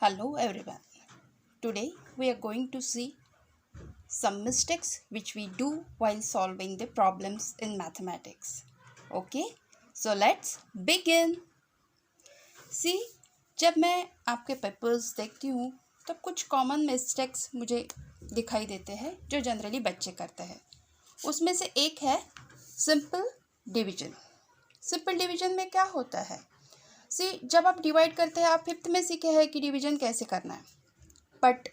Hello everyone. Today we are going to see some mistakes which we do while solving the problems in mathematics. Okay, so let's begin. See, जब मैं आपके papers देखती हूँ तब कुछ common mistakes मुझे दिखाई देते हैं जो जनरली बच्चे करते हैं. उसमें से एक है सिंपल डिवीजन. सिंपल डिवीजन में क्या होता है? जब आप डिवाइड करते हैं, आप 5th में सीखे हैं कि डिवीजन कैसे करना है. बट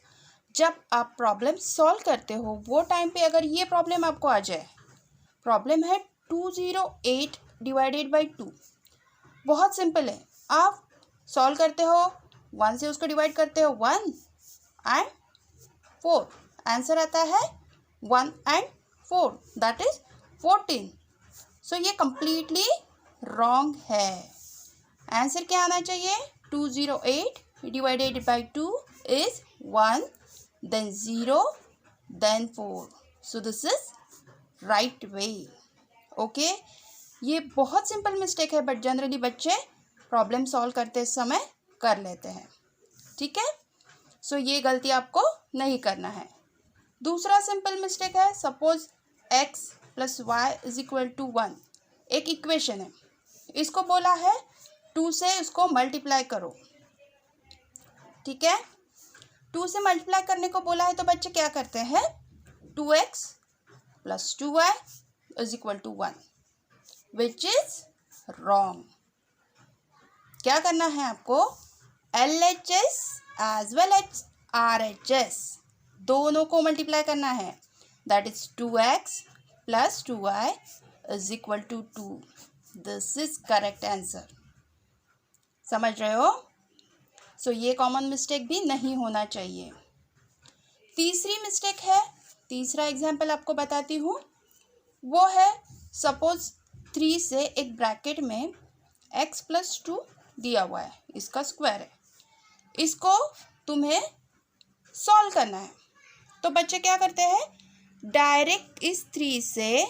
जब आप प्रॉब्लम सॉल्व करते हो वो टाइम पे अगर ये प्रॉब्लम आपको आ जाए, प्रॉब्लम है 208 डिवाइडेड बाई 2. बहुत सिंपल है. आप सॉल्व करते हो, 1 से उसको डिवाइड करते हो, 1 एंड 4. आंसर आता है 1 एंड 4, दैट इज 14. सो ये कंप्लीटली रॉन्ग है. आंसर क्या आना चाहिए? 208 divided by 2 is 1, then 0, then 4. So this is right way. Okay? ये बहुत सिंपल मिस्टेक है बट जनरली बच्चे प्रॉब्लम सॉल्व करते समय कर लेते हैं. ठीक है? सो ये गलती आपको नहीं करना है. दूसरा सिंपल मिस्टेक है, suppose x plus Y is equal to 1. एक इक्वेशन है, इसको बोला है 2 से उसको मल्टीप्लाई करो. ठीक है? 2 से मल्टीप्लाई करने को बोला है तो बच्चे क्या करते हैं? 2x plus 2y is equal to 1, which is wrong. क्या करना है आपको? LHS as well as RHS दोनों को मल्टीप्लाई करना है. That is 2x plus 2y is equal to 2. This is correct answer. समझ रहे हो? सो ये कॉमन मिस्टेक भी नहीं होना चाहिए. तीसरी मिस्टेक है, तीसरा एग्जाम्पल आपको बताती हूँ. वो है सपोज 3 से एक ब्रैकेट में x प्लस 2 दिया हुआ है, इसका स्क्वायर है. इसको तुम्हें सॉल्व करना है. तो बच्चे क्या करते हैं? डायरेक्ट इस 3 से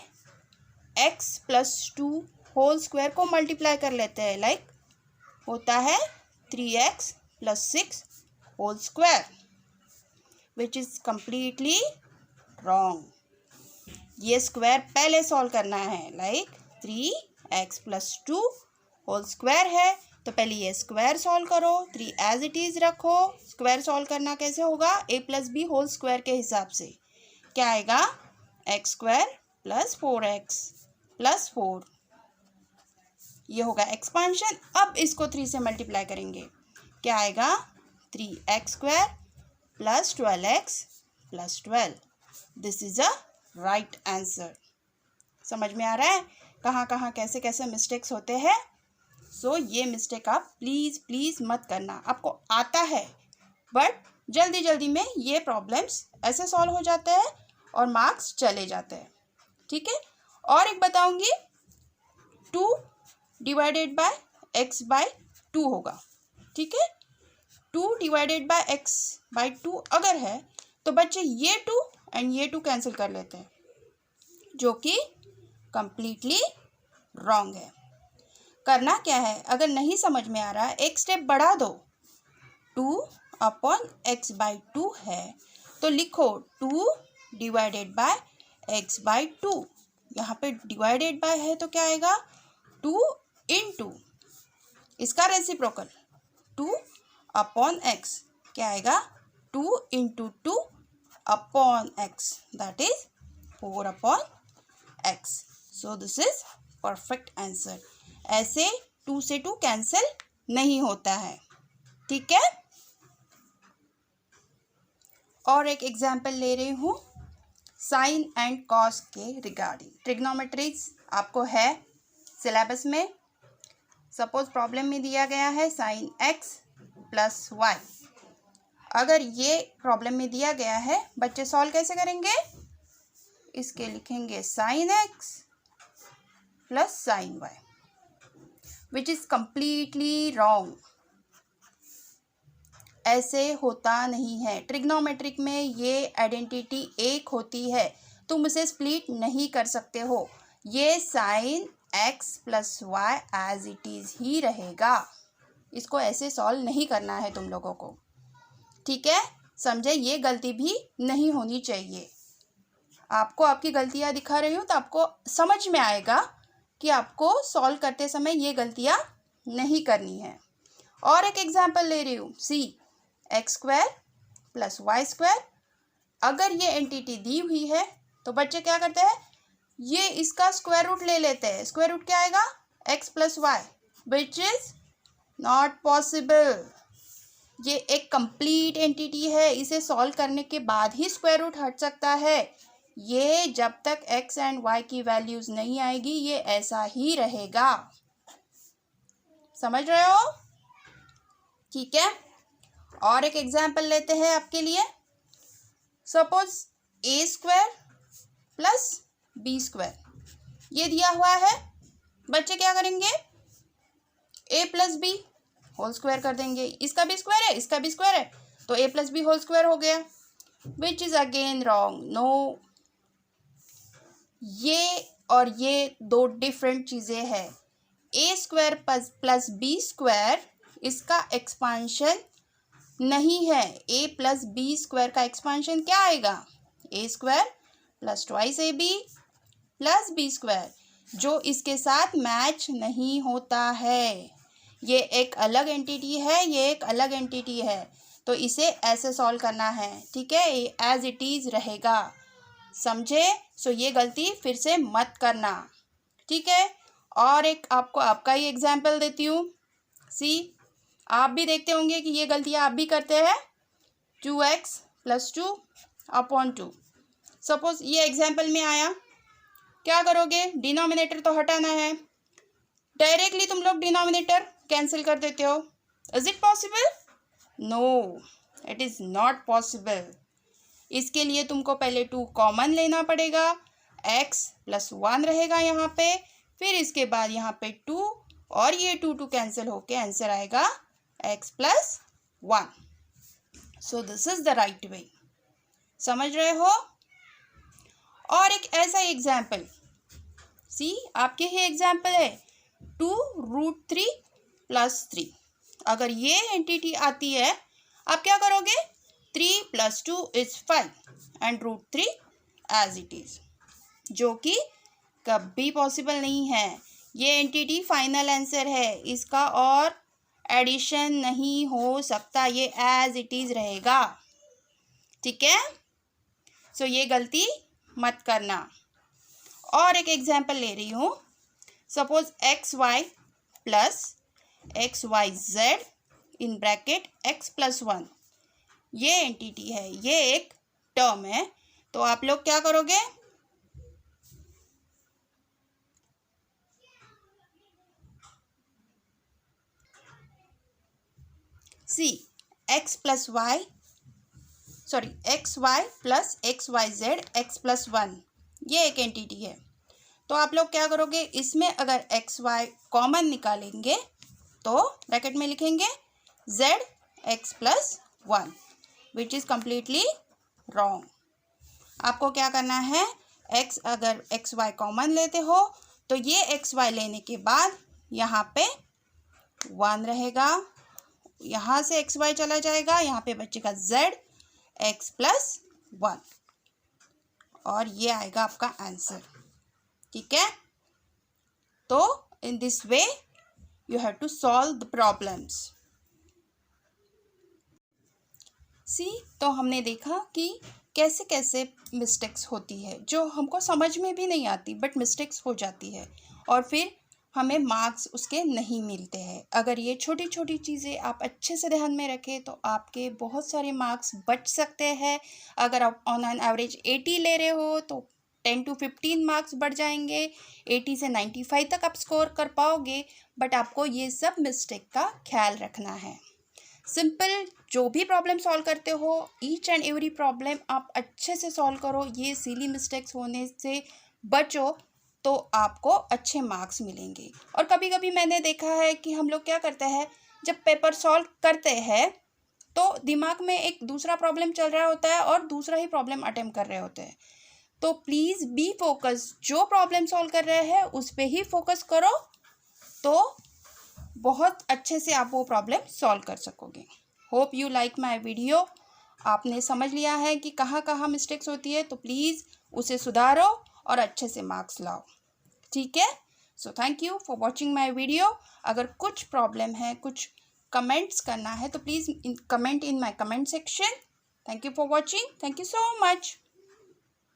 x प्लस 2 होल स्क्वायर को मल्टीप्लाई कर लेते हैं. लाइक होता है 3x plus 6 whole square, which is completely wrong. ये स्क्वायर पहले सॉल्व करना है. Like 3x plus 2 whole square है तो पहले ये स्क्वायर सॉल्व करो. 3 एज इट इज रखो. स्क्वायर सॉल्व करना कैसे होगा? a plus B whole square के हिसाब से. क्या आएगा? x square plus 4x plus 4. ये होगा एक्सपांशन. अब इसको 3 से मल्टीप्लाई करेंगे. क्या आएगा? 3x square plus 12x plus 12. This is a right answer. समझ में आ रहा है कहाँ कहाँ कैसे कैसे मिस्टेक्स होते हैं? सो ये मिस्टेक आप प्लीज़ मत करना. आपको आता है बट जल्दी जल्दी में ये प्रॉब्लम्स ऐसे सॉल्व हो जाते हैं और मार्क्स चले जाते हैं. ठीक है? और एक बताऊंगी, 2 डिवाइडेड बाय x बाय 2 होगा. ठीक है? 2 डिवाइडेड बाय x बाय 2 अगर है तो बच्चे ये 2 एंड ये 2 कैंसिल कर लेते हैं, जो कि कंप्लीटली रॉन्ग है. करना क्या है? अगर नहीं समझ में आ रहा है, एक स्टेप बढ़ा दो. 2 अपॉन x बाई 2 है तो लिखो 2 डिवाइडेड बाय x बाई 2. यहाँ पे डिवाइडेड बाय है तो क्या आएगा? 2 इंटू इसका रेसिप्रोकल 2 अपॉन x. क्या आएगा? 2 into 2 upon x, that is 4 upon x. So this is perfect answer. ऐसे 2 से 2 कैंसिल नहीं होता है. ठीक है? और एक एग्जाम्पल ले रही हूँ साइन एंड कॉस के रिगार्डिंग. ट्रिग्नोमेट्रीज आपको है सिलेबस में. सपोज प्रॉब्लम में दिया गया है साइन x प्लस वाई. अगर ये प्रॉब्लम में दिया गया है, बच्चे सॉल्व कैसे करेंगे? इसके लिखेंगे sine x plus sine y, which is completely wrong. ऐसे होता नहीं है. ट्रिग्नोमेट्रिक में ये आइडेंटिटी एक होती है, तुम उसे स्प्लिट नहीं कर सकते हो. ये sine x plus Y as it is ही रहेगा. इसको ऐसे सॉल्व नहीं करना है तुम लोगों को. ठीक है, समझे? ये गलती भी नहीं होनी चाहिए। आपको आपकी गलतियाँ दिखा रही हूँ तो आपको समझ में आएगा कि आपको सॉल्व करते समय ये गलतियाँ नहीं करनी है। और एक एग्जाम्पल ले रही हूँ, see X square plus Y square. अगर ये एंटिटी दी हुई है तो बच्चे क्या करते हैं, ये इसका स्क्वायर रूट ले लेते हैं। स्क्वायर रूट क्या आएगा, X plus Y, which is not possible. ये एक कंप्लीट एंटिटी है, इसे सॉल्व करने के बाद ही स्क्वायर रूट हट सकता है। ये जब तक x एंड y की वैल्यूज नहीं आएगी ये ऐसा ही रहेगा। समझ रहे हो? ठीक है, और एक एग्जाम्पल लेते हैं आपके लिए। सपोज ए स्क्वायर प्लस बी स्क्वायर ये दिया हुआ है। बच्चे क्या करेंगे, ए प्लस बी होल स्क्वायर कर देंगे। इसका भी स्क्वायर है, इसका भी स्क्वायर है, तो A plus B whole square हो गया, which is again wrong. No, ये और ये दो डिफरेंट चीज़ें हैं। A square plus B square इसका एक्सपांशन नहीं है। ए प्लस बी स्क्वायर का एक्सपांशन क्या आएगा, A square plus twice A B plus B square, जो इसके साथ मैच नहीं होता है। ये एक अलग एंटिटी है, ये एक अलग एंटिटी है, तो इसे ऐसे सॉल्व करना है। ठीक है, एज इट इज रहेगा। समझे? सो ये गलती फिर से मत करना। ठीक है, और एक आपको आपका ही एग्जाम्पल देती हूँ। सी, आप भी देखते होंगे कि ये गलतियाँ आप भी करते हैं। 2x plus 2 upon 2। सपोज ये एग्जाम्पल में आया, क्या करोगे, डिनोमिनेटर तो हटाना है। डायरेक्टली तुम लोग डिनोमिनेटर कैंसिल कर देते हो। Is it possible? No, it is not possible. इसके लिए तुमको पहले 2 कॉमन लेना पड़ेगा, x प्लस 1 रहेगा यहाँ पे, फिर इसके बाद यहाँ पे 2 और ये 2 कैंसिल होके आंसर आएगा x plus 1। So this is the right way. समझ रहे हो? और एक ऐसा एग्जाम्पल, सी आपके ही एग्जाम्पल है 2√3 प्लस 3। अगर ये एंटिटी आती है, आप क्या करोगे, 3 plus 2 is 5 and √3 as it is, जो कि कभी पॉसिबल नहीं है। ये एंटिटी फाइनल आंसर है, इसका और एडिशन नहीं हो सकता, ये एज इट इज रहेगा। ठीक है, सो ये गलती मत करना। और एक एग्जाम्पल ले रही हूँ। Suppose X Y plus X Y Z in bracket X plus 1 ये एंटिटी है, ये एक टर्म है, तो आप लोग क्या करोगे, see X plus Y X Y plus X Y Z X plus 1 ये एक एंटिटी है। तो आप लोग क्या करोगे, इसमें अगर एक्स वाई कॉमन निकालेंगे तो ब्रैकेट में लिखेंगे Z X plus 1 which is completely wrong. आपको क्या करना है, एक्स अगर एक्स वाई कॉमन लेते हो तो ये एक्स वाई लेने के बाद यहाँ पे 1 रहेगा, यहाँ से एक्स वाई चला जाएगा, यहाँ पे बचेगा जेड एक्स प्लस 1 और ये आएगा आपका आंसर। ठीक है, तो in this way you have to solve the problems. See, तो हमने देखा कि कैसे कैसे मिस्टेक्स होती है जो हमको समझ में भी नहीं आती, बट मिस्टेक्स हो जाती है और फिर हमें मार्क्स उसके नहीं मिलते हैं। अगर ये छोटी छोटी चीज़ें आप अच्छे से ध्यान में रखें तो आपके बहुत सारे मार्क्स बच सकते हैं। अगर आप ऑन एन एवरेज 80 ले रहे हो तो 10 to 15 मार्क्स बढ़ जाएंगे, 80 से 95 तक आप स्कोर कर पाओगे। बट आपको ये सब मिस्टेक का ख्याल रखना है। सिंपल जो भी प्रॉब्लम सॉल्व करते हो, ईच एंड एवरी प्रॉब्लम आप अच्छे से सॉल्व करो, ये सिली मिस्टेक्स होने से बचो तो आपको अच्छे मार्क्स मिलेंगे। और कभी कभी मैंने देखा है कि हम लोग क्या करते हैं, जब पेपर सॉल्व करते हैं तो दिमाग में एक दूसरा प्रॉब्लम चल रहा होता है और दूसरा ही प्रॉब्लम अटेम्प्ट कर रहे होते हैं। तो प्लीज़ बी फोकस, जो प्रॉब्लम सॉल्व कर रहे हैं उस पर ही फोकस करो तो बहुत अच्छे से आप वो प्रॉब्लम सॉल्व कर सकोगे। Hope you like my video. आपने समझ लिया है कि कहाँ कहाँ मिस्टेक्स होती है, तो प्लीज़ उसे सुधारो और अच्छे से मार्क्स लाओ, ठीक है। So thank you for watching my video. अगर कुछ प्रॉब्लम है, कुछ कमेंट्स करना है, तो please comment in my comment section. Thank you for watching. Thank you so much.